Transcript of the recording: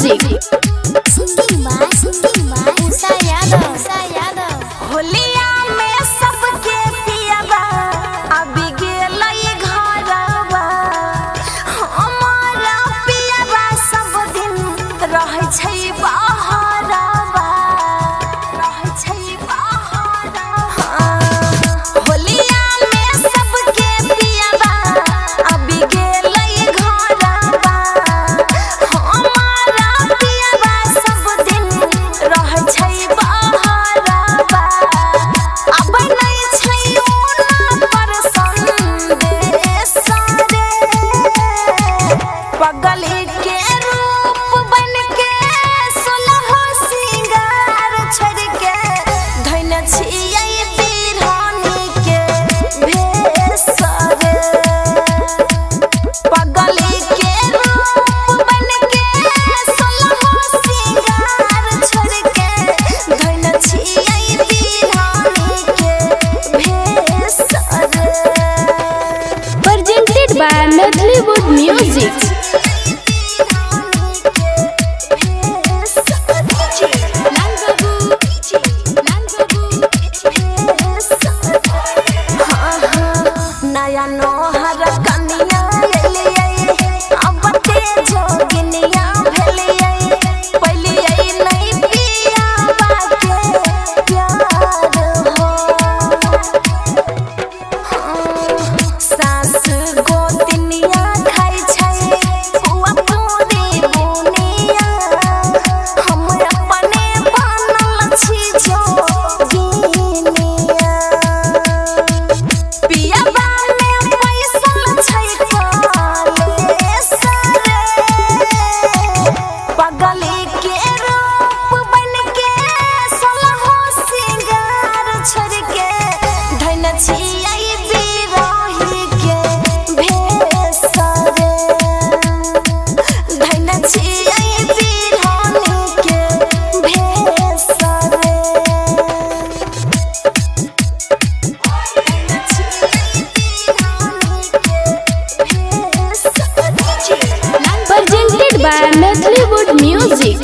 Music. होलिया में सबके पियाबा अभी गेलई घरवा, हमारा पियाबा सब दिन रहै छै बहरवा, रहै छै बहरवा। होलिया में सबके पियाबा अभी गेलई घरवा, हमारा पियाबा सब दिन रहै छै बहरवा। अब नहीं छै ओना पर संदेश रे, पगली के रूप बन के सोलह सिंगार छोड़ के धैन छियै बिरहानी के भेष रे। पगली के रूप बन के सोलह सिंगार छोड़ के धैन छियै बिरहानी के भेष रे। Presented by Methlywuud Music। नया नोहर कनिया एलियै, अब ते जोगिनिया भेलियै, पलियै नहीं पियाबा के प्यार हो। सास गोतनिया खाइ छै पुआ पूरी बुनिया, हम अपने बनल छी जोगिनिया। पियाबा में पैसा छै कालेश रे, पगली के रूप बन के सोलह सिंगार छोड़ के धैन छियै बिरही के भेष रे। धैन छियै बिरहानी के भेष रे। Presented by Methlywuud Music।